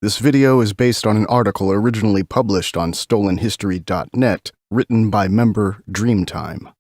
This video is based on an article originally published on stolenhistory.net, written by member Dreamtime.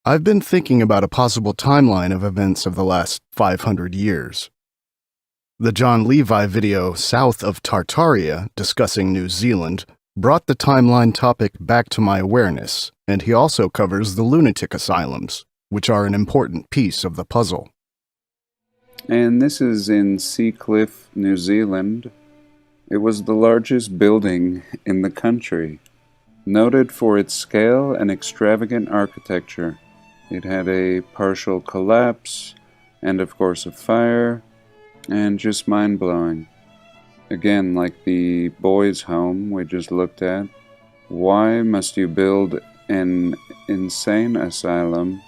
I've been thinking about a possible timeline of events of the last 500 years. The John Levi video South of Tartaria, discussing New Zealand, brought the timeline topic back to my awareness, and he also covers the lunatic asylums, which are an important piece of the puzzle. And this is in Seacliff, New Zealand. It was the largest building in the country, noted for its scale and extravagant architecture. It had a partial collapse, and of course a fire, and just mind-blowing. Again, like the boys' home we just looked at, why must you build an insane asylum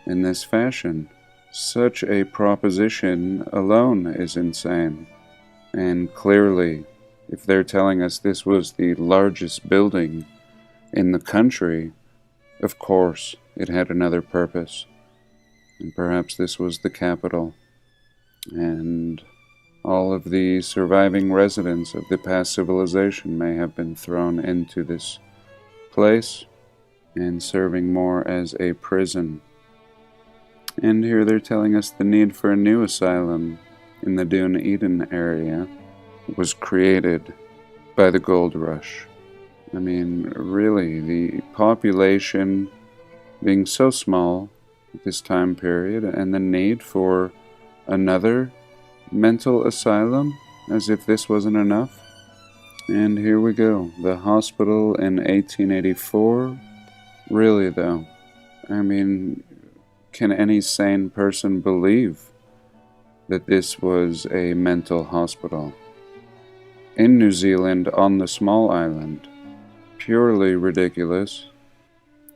in this fashion? Such a proposition alone is insane. And clearly, if they're telling us this was the largest building in the country, of course, it had another purpose, and perhaps this was the capital, and all of the surviving residents of the past civilization may have been thrown into this place and serving more as a prison. And here they're telling us the need for a new asylum in the Dunedin area was created by the gold rush. I mean, really, the population being so small at this time period, and the need for another mental asylum, as if this wasn't enough. And here we go, the hospital in 1884. Really though, I mean, can any sane person believe that this was a mental hospital? In New Zealand, on the small island. Purely ridiculous.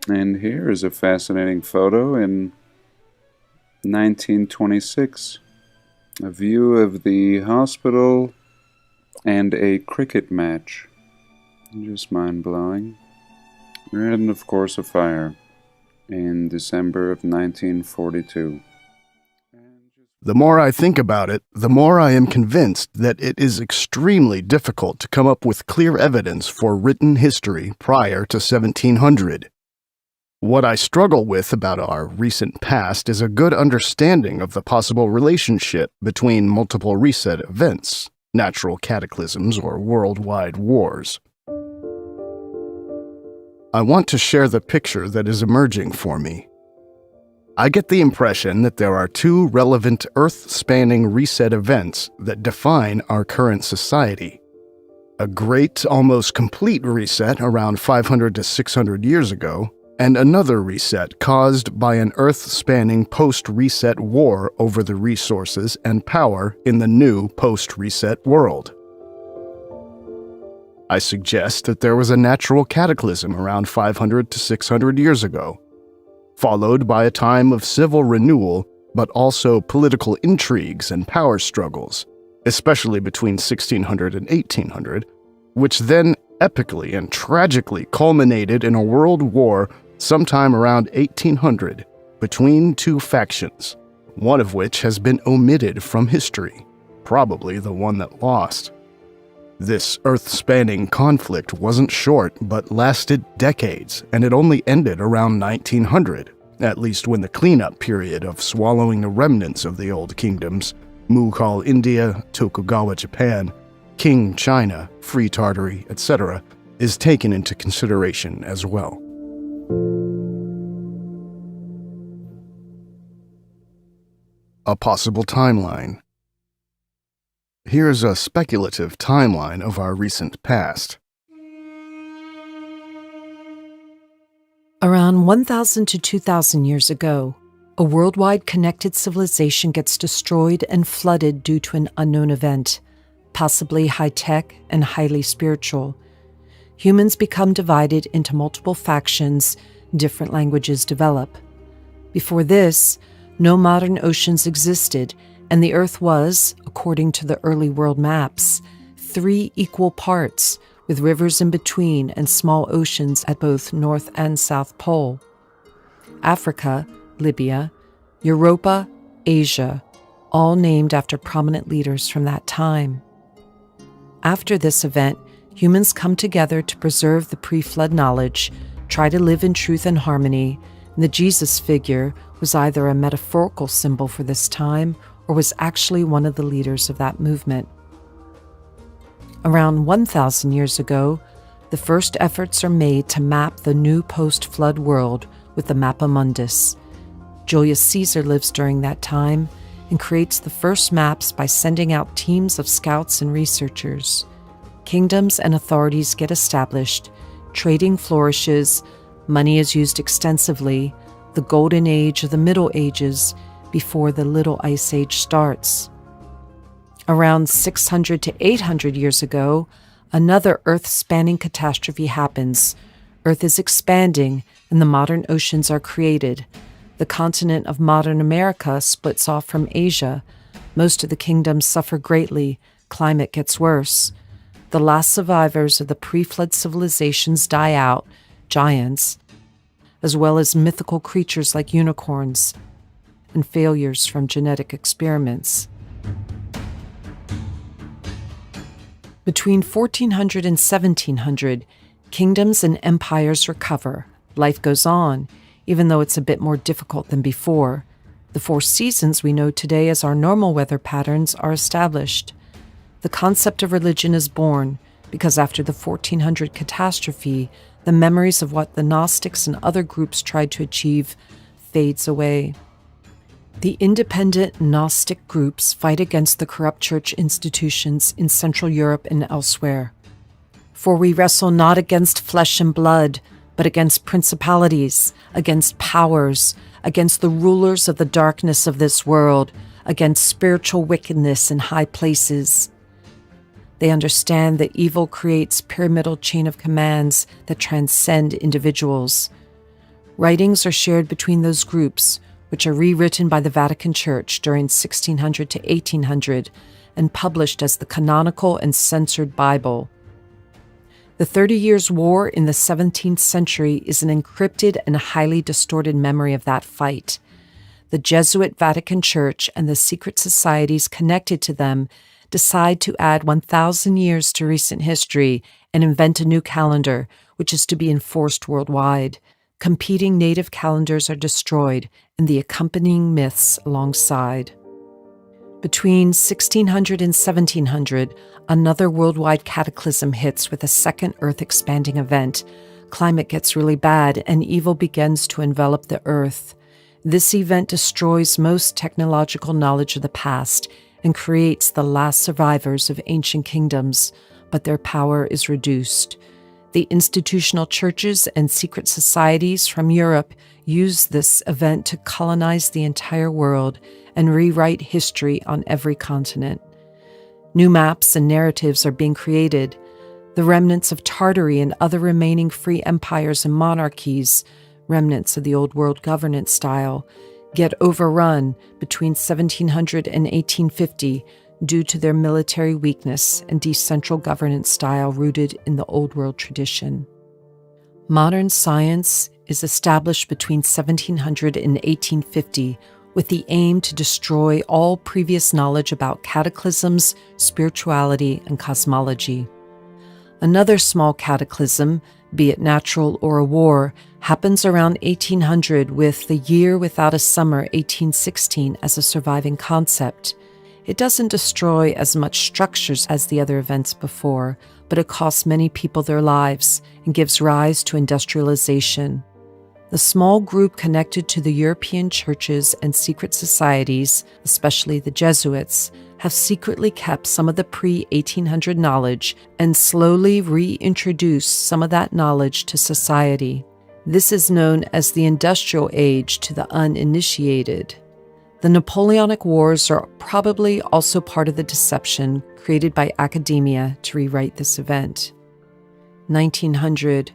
And here is a fascinating photo in 1926. A view of the hospital and a cricket match. Just mind-blowing. And of course a fire in December of 1942. The more I think about it, the more I am convinced that it is extremely difficult to come up with clear evidence for written history prior to 1700. What I struggle with about our recent past is a good understanding of the possible relationship between multiple reset events, natural cataclysms, or worldwide wars. I want to share the picture that is emerging for me. I get the impression that there are two relevant Earth-spanning reset events that define our current society. A great, almost complete reset around 500 to 600 years ago, and another reset caused by an Earth-spanning post-reset war over the resources and power in the new post-reset world. I suggest that there was a natural cataclysm around 500 to 600 years ago, followed by a time of civil renewal, but also political intrigues and power struggles, especially between 1600 and 1800, which then epically and tragically culminated in a world war sometime around 1800 between two factions, one of which has been omitted from history, probably the one that lost. This Earth-spanning conflict wasn't short, but lasted decades, and it only ended around 1900, at least when the cleanup period of swallowing the remnants of the old kingdoms, Mughal India, Tokugawa Japan, Qing China, Free Tartary, etc., is taken into consideration as well. A possible timeline. Here's a speculative timeline of our recent past. Around 1,000 to 2,000 years ago, a worldwide connected civilization gets destroyed and flooded due to an unknown event, possibly high-tech and highly spiritual. Humans become divided into multiple factions, different languages develop. Before this, no modern oceans existed, and the Earth was, according to the early world maps, 3 equal parts, with rivers in between and small oceans at both North and South Pole. Africa, Libya, Europa, Asia, all named after prominent leaders from that time. After this event, humans come together to preserve the pre-flood knowledge, try to live in truth and harmony, and the Jesus figure was either a metaphorical symbol for this time or was actually one of the leaders of that movement. Around 1,000 years ago, the first efforts are made to map the new post-flood world with the Mappa Mundus. Julius Caesar lives during that time and creates the first maps by sending out teams of scouts and researchers. Kingdoms and authorities get established, trading flourishes, money is used extensively, the golden age of the Middle Ages before the Little Ice Age starts. Around 600 to 800 years ago, another Earth-spanning catastrophe happens. Earth is expanding and the modern oceans are created. The continent of modern America splits off from Asia. Most of the kingdoms suffer greatly. Climate gets worse. The last survivors of the pre-flood civilizations die out, giants, as well as mythical creatures like unicorns, and failures from genetic experiments. Between 1400 and 1700, kingdoms and empires recover. Life goes on, even though it's a bit more difficult than before. The 4 seasons we know today as our normal weather patterns are established. The concept of religion is born because after the 1400 catastrophe, the memories of what the Gnostics and other groups tried to achieve fades away. The independent Gnostic groups fight against the corrupt church institutions in Central Europe and elsewhere. For we wrestle not against flesh and blood, but against principalities, against powers, against the rulers of the darkness of this world, against spiritual wickedness in high places. They understand that evil creates pyramidal chain of commands that transcend individuals. Writings are shared between those groups, which are rewritten by the Vatican Church during 1600 to 1800 and published as the canonical and censored Bible. The 30 Years' War in the 17th century is an encrypted and highly distorted memory of that fight. The Jesuit Vatican Church and the secret societies connected to them decide to add 1,000 years to recent history and invent a new calendar, which is to be enforced worldwide. Competing native calendars are destroyed and the accompanying myths alongside. Between 1600 and 1700, another worldwide cataclysm hits with a second Earth-expanding event. Climate gets really bad and evil begins to envelop the Earth. This event destroys most technological knowledge of the past and creates the last survivors of ancient kingdoms, but their power is reduced. The institutional churches and secret societies from Europe use this event to colonize the entire world and rewrite history on every continent. New maps and narratives are being created. The remnants of Tartary and other remaining free empires and monarchies, remnants of the old world governance style, get overrun between 1700 and 1850 due to their military weakness and decentral governance style rooted in the old world tradition. Modern science is established between 1700 and 1850 with the aim to destroy all previous knowledge about cataclysms, spirituality, and cosmology. Another small cataclysm, be it natural or a war, happens around 1800 with the year without a summer 1816 as a surviving concept. It doesn't destroy as much structures as the other events before, but it costs many people their lives and gives rise to industrialization. The small group connected to the European churches and secret societies, especially the Jesuits, have secretly kept some of the pre-1800 knowledge and slowly reintroduced some of that knowledge to society. This is known as the Industrial Age to the uninitiated. The Napoleonic Wars are probably also part of the deception created by academia to rewrite this event. 1900.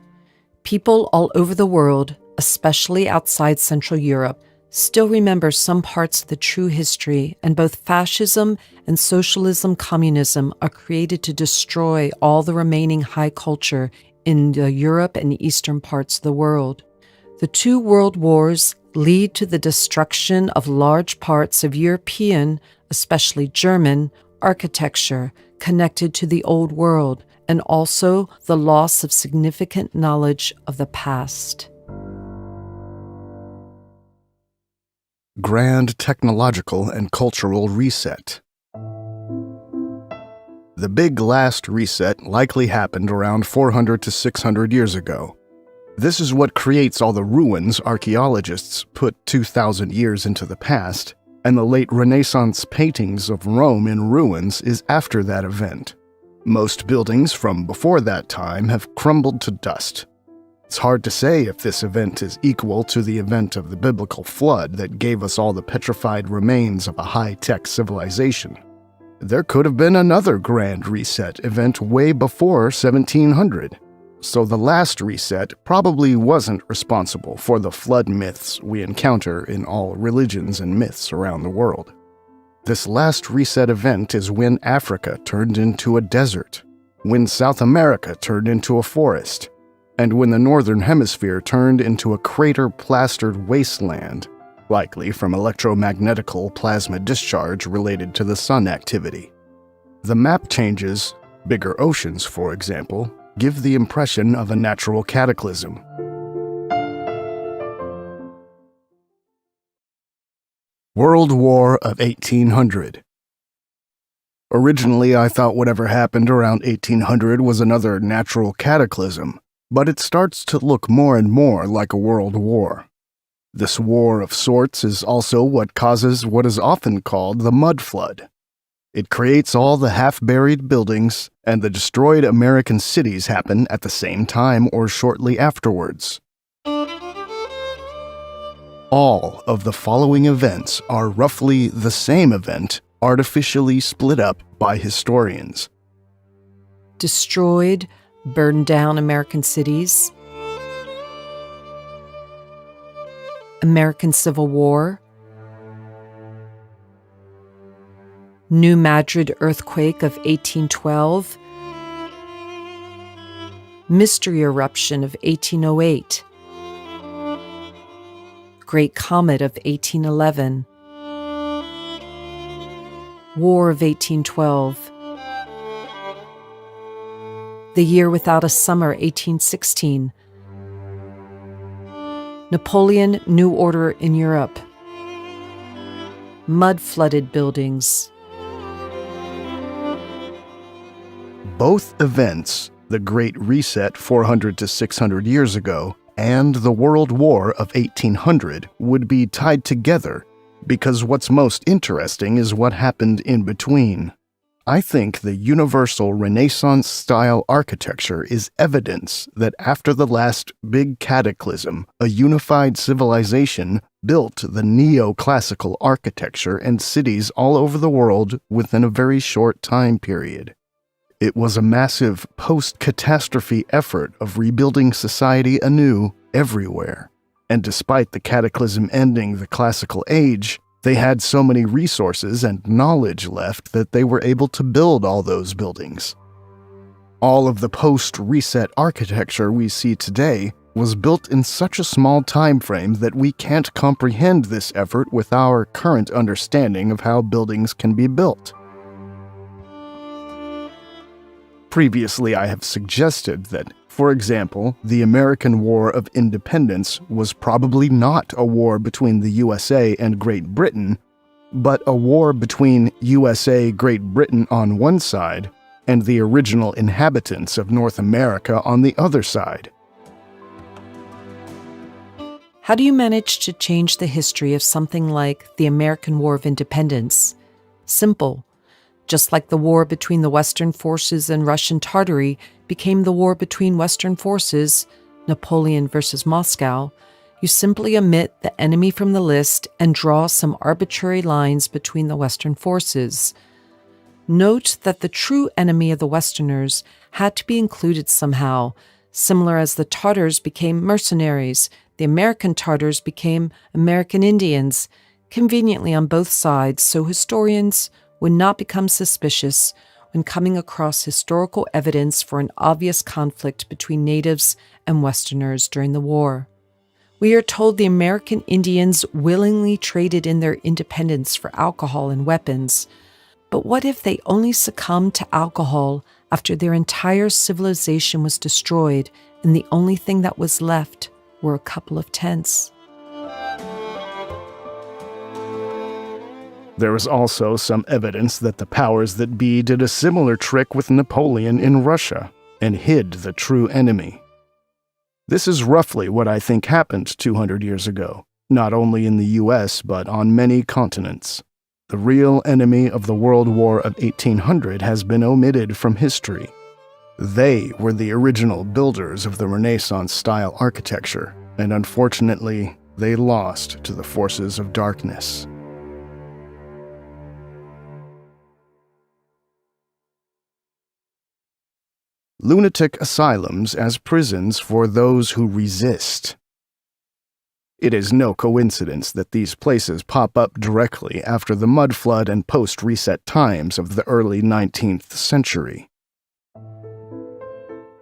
People all over the world, especially outside Central Europe, still remember some parts of the true history, and both fascism and socialism communism are created to destroy all the remaining high culture in the Europe and eastern parts of the world. The two world wars lead to the destruction of large parts of European, especially German, architecture connected to the old world, and also the loss of significant knowledge of the past. Grand technological and cultural reset. The big last reset likely happened around 400 to 600 years ago. This is what creates all the ruins archaeologists put 2,000 years into the past, and the late Renaissance paintings of Rome in ruins is after that event. Most buildings from before that time have crumbled to dust. It's hard to say if this event is equal to the event of the biblical flood that gave us all the petrified remains of a high-tech civilization. There could have been another grand reset event way before 1700, so the last reset probably wasn't responsible for the flood myths we encounter in all religions and myths around the world. This last reset event is when Africa turned into a desert, when South America turned into a forest, and when the Northern Hemisphere turned into a crater-plastered wasteland, likely from electromagnetical plasma discharge related to the sun activity. The map changes, bigger oceans, for example, give the impression of a natural cataclysm. World War of 1800. Originally, I thought whatever happened around 1800 was another natural cataclysm, but it starts to look more and more like a world war. This war of sorts is also what causes what is often called the mud flood. It creates all the half-buried buildings, and the destroyed American cities happen at the same time or shortly afterwards. All of the following events are roughly the same event, artificially split up by historians. Destroyed, burned down American cities, American Civil War, New Madrid earthquake of 1812, Mystery eruption of 1808, Great Comet of 1811, War of 1812, The Year Without a Summer 1816, Napoleon New Order in Europe, mud-flooded buildings. Both events, the Great Reset 400 to 600 years ago and the World War of 1800, would be tied together because what's most interesting is what happened in between. I think the universal Renaissance-style architecture is evidence that after the last big cataclysm, a unified civilization built the neoclassical architecture and cities all over the world within a very short time period. It was a massive post-catastrophe effort of rebuilding society anew everywhere, and despite the cataclysm ending the classical age, they had so many resources and knowledge left that they were able to build all those buildings. All of the post-reset architecture we see today was built in such a small time frame that we can't comprehend this effort with our current understanding of how buildings can be built. Previously, I have suggested that For example, the American War of Independence was probably not a war between the USA and Great Britain, but a war between USA, Great Britain on one side, and the original inhabitants of North America on the other side. How do you manage to change the history of something like the American War of Independence? Simple. Just like the war between the Western forces and Russian Tartary became the war between Western forces, Napoleon versus Moscow, you simply omit the enemy from the list and draw some arbitrary lines between the Western forces. Note that the true enemy of the Westerners had to be included somehow, similar as the Tartars became mercenaries, the American Tartars became American Indians, conveniently on both sides, so historians would not become suspicious when coming across historical evidence for an obvious conflict between natives and Westerners during the war. We are told the American Indians willingly traded in their independence for alcohol and weapons. But what if they only succumbed to alcohol after their entire civilization was destroyed and the only thing that was left were a couple of tents? There is also some evidence that the powers that be did a similar trick with Napoleon in Russia and hid the true enemy. This is roughly what I think happened 200 years ago, not only in the US but on many continents. The real enemy of the World War of 1800 has been omitted from history. They were the original builders of the Renaissance-style architecture, and unfortunately, they lost to the forces of darkness. Lunatic asylums as prisons for those who resist. It is no coincidence that these places pop up directly after the mud flood and post-reset times of the early 19th century.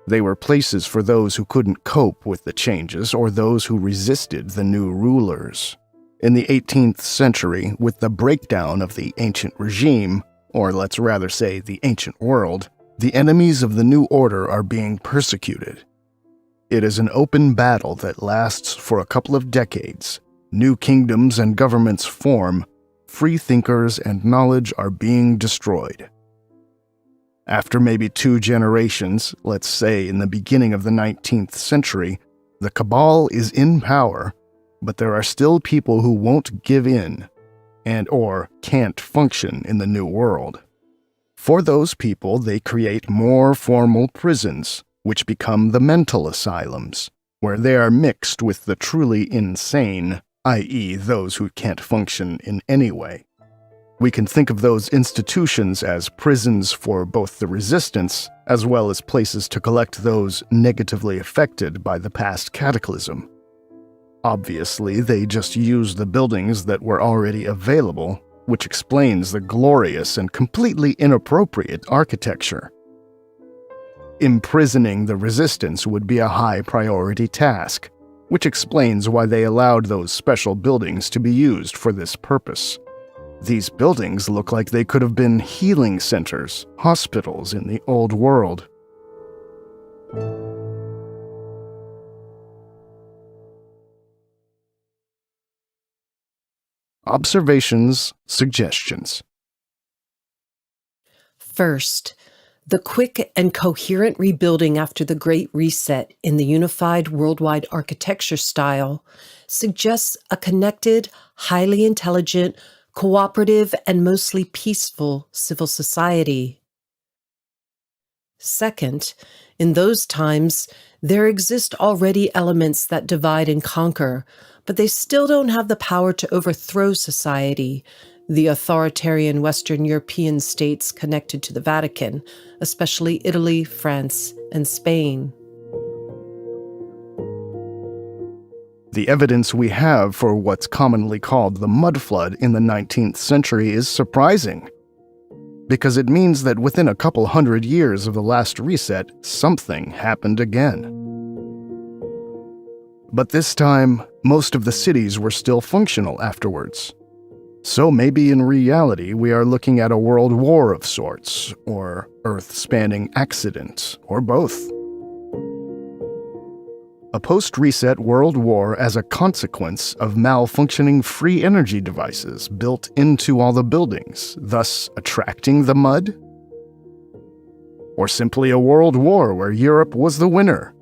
They were places for those who couldn't cope with the changes or those who resisted the new rulers. In the 18th century, with the breakdown of the ancient regime, or let's rather say the ancient world, the enemies of the new order are being persecuted. It is an open battle that lasts for a couple of decades. New kingdoms and governments form. Free thinkers and knowledge are being destroyed. After maybe 2 generations, let's say in the beginning of the 19th century, the cabal is in power, but there are still people who won't give in and/or can't function in the new world. For those people, they create more formal prisons, which become the mental asylums, where they are mixed with the truly insane, i.e., those who can't function in any way. We can think of those institutions as prisons for both the resistance as well as places to collect those negatively affected by the past cataclysm. Obviously, they just use the buildings that were already available, which explains the glorious and completely inappropriate architecture. Imprisoning the resistance would be a high-priority task, which explains why they allowed those special buildings to be used for this purpose. These buildings look like they could have been healing centers, hospitals in the old world. Observations, suggestions. First, the quick and coherent rebuilding after the Great Reset in the unified worldwide architecture style suggests a connected, highly intelligent, cooperative, and mostly peaceful civil society. Second, in those times, there exist already elements that divide and conquer, but they still don't have the power to overthrow society, the authoritarian Western European states connected to the Vatican, especially Italy, France, and Spain. The evidence we have for what's commonly called the mud flood in the 19th century is surprising, because it means that within a couple hundred years of the last reset, something happened again. But this time, most of the cities were still functional afterwards. So maybe in reality we are looking at a world war of sorts, or Earth-spanning accident, or both. a post-reset world war as a consequence of malfunctioning free energy devices built into all the buildings, thus attracting the mud? Or simply a world war where Europe was the winner?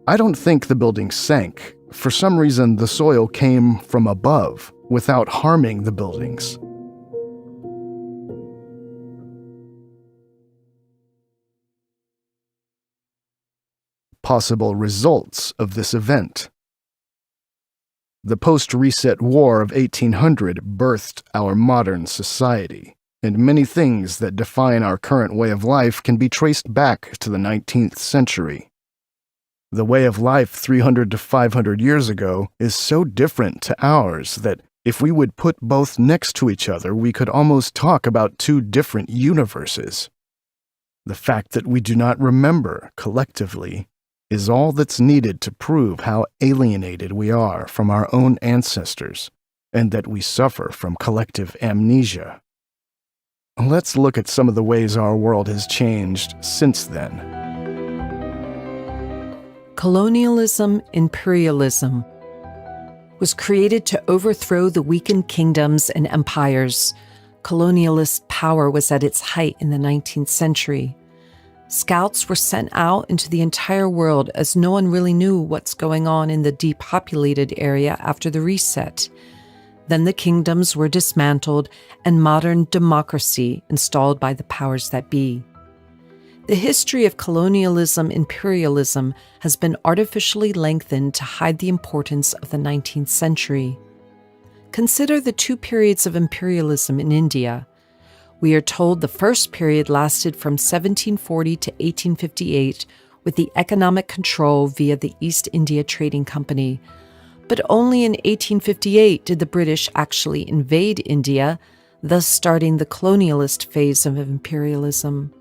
I don't think the buildings sank. For some reason, the soil came from above without harming the buildings. Possible results of this event. The post-reset war of 1800 birthed our modern society, and many things that define our current way of life can be traced back to the 19th century. The way of life 300 to 500 years ago is so different to ours that if we would put both next to each other, we could almost talk about two different universes. The fact that we do not remember collectively is all that's needed to prove how alienated we are from our own ancestors, and that we suffer from collective amnesia. Let's look at some of the ways our world has changed since then. Colonialism, imperialism was created to overthrow the weakened kingdoms and empires. Colonialist power was at its height in the 19th century. Scouts were sent out into the entire world as no one really knew what's going on in the depopulated area after the reset. Then the kingdoms were dismantled and modern democracy installed by the powers that be. The history of colonialism, imperialism has been artificially lengthened to hide the importance of the 19th century. Consider the two periods of imperialism in India. We are told the first period lasted from 1740 to 1858 with the economic control via the East India Trading Company. But only in 1858 did the British actually invade India, thus starting the colonialist phase of imperialism.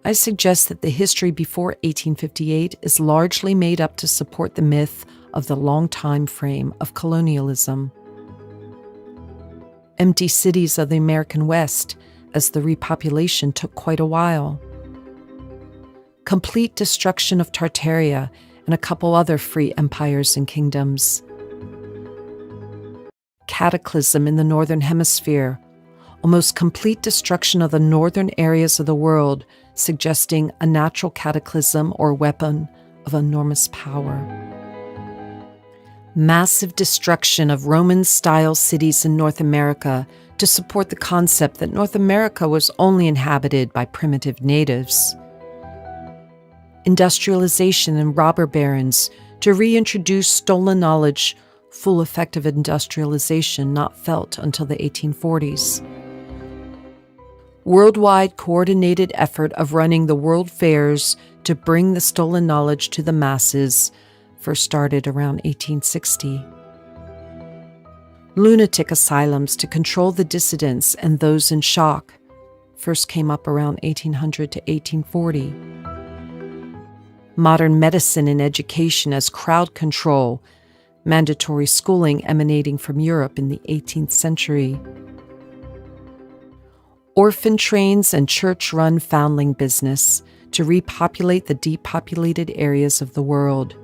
I suggest that the history before 1858 is largely made up to support the myth of the long time frame of colonialism. Empty cities of the American West, as the repopulation took quite a while. Complete destruction of Tartaria and a couple other free empires and kingdoms. Cataclysm in the Northern Hemisphere, almost complete destruction of the northern areas of the world, suggesting a natural cataclysm or weapon of enormous power. Massive destruction of Roman-style cities in North America to support the concept that North America was only inhabited by primitive natives. Industrialization and robber barons to reintroduce stolen knowledge, full effect of industrialization not felt until the 1840s. Worldwide coordinated effort of running the world fairs to bring the stolen knowledge to the masses first started around 1860. Lunatic asylums to control the dissidents and those in shock first came up around 1800 to 1840. Modern medicine and education as crowd control, mandatory schooling emanating from Europe in the 18th century. Orphan trains and church-run foundling business to repopulate the depopulated areas of the world.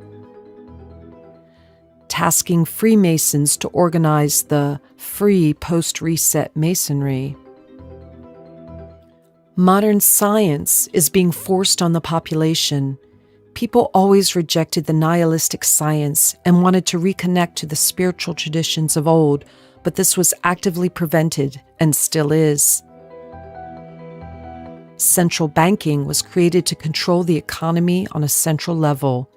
Tasking Freemasons to organize the free post-reset masonry. Modern science is being forced on the population. People always rejected the nihilistic science and wanted to reconnect to the spiritual traditions of old, but this was actively prevented and still is. Central banking was created to control the economy on a central level.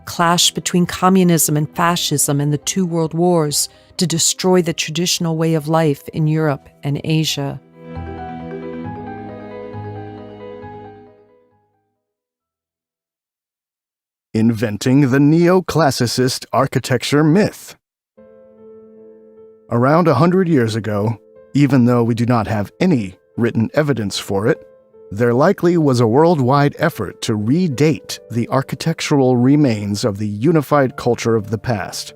Clash between communism and fascism and the two world wars to destroy the traditional way of life in Europe and Asia. Inventing the neoclassicist architecture myth. Around 100 years ago, even though we do not have any written evidence for it, there likely was a worldwide effort to redate the architectural remains of the unified culture of the past.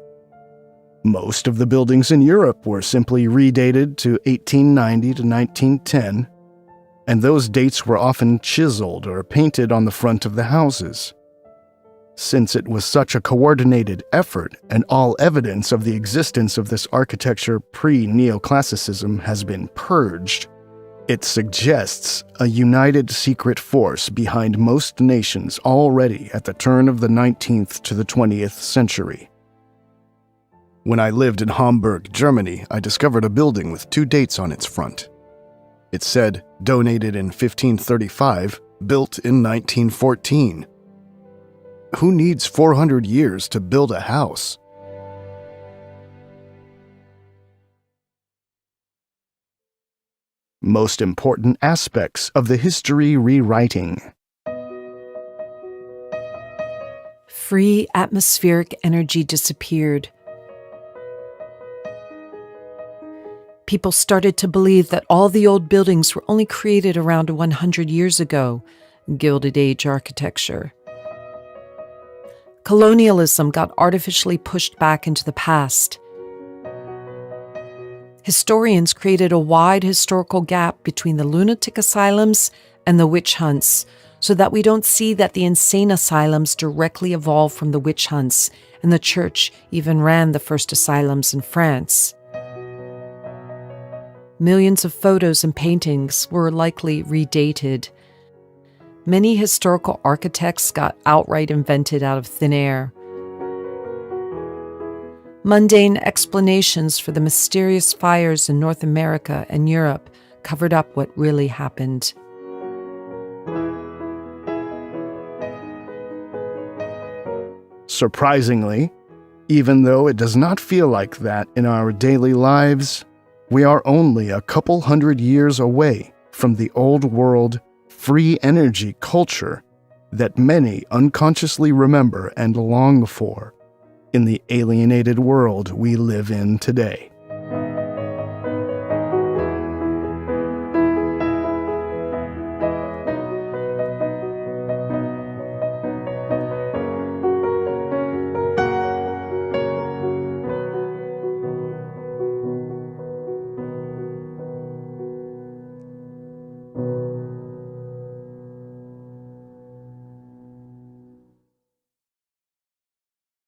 Most of the buildings in Europe were simply redated to 1890 to 1910. and those dates were often chiseled or painted on the front of the houses. Since it was such a coordinated effort, and all evidence of the existence of this architecture pre-neoclassicism has been purged, it suggests a united secret force behind most nations already at the turn of the 19th to the 20th century. When I lived in Hamburg, Germany, I discovered a building with 2 dates on its front. It said, donated in 1535, built in 1914. Who needs 400 years to build a house? Most important aspects of the history rewriting. Free atmospheric energy disappeared. People started to believe that all the old buildings were only created around 100 years ago, Gilded Age architecture. Colonialism got artificially pushed back into the past. Historians created a wide historical gap between the lunatic asylums and the witch hunts, so that we don't see that the insane asylums directly evolved from the witch hunts, and the church even ran the first asylums in France. Millions of photos and paintings were likely redated. Many historical architects got outright invented out of thin air. Mundane explanations for the mysterious fires in North America and Europe covered up what really happened. Surprisingly, even though it does not feel like that in our daily lives, we are only a couple hundred years away from the old world free energy culture that many unconsciously remember and long for in the alienated world we live in today.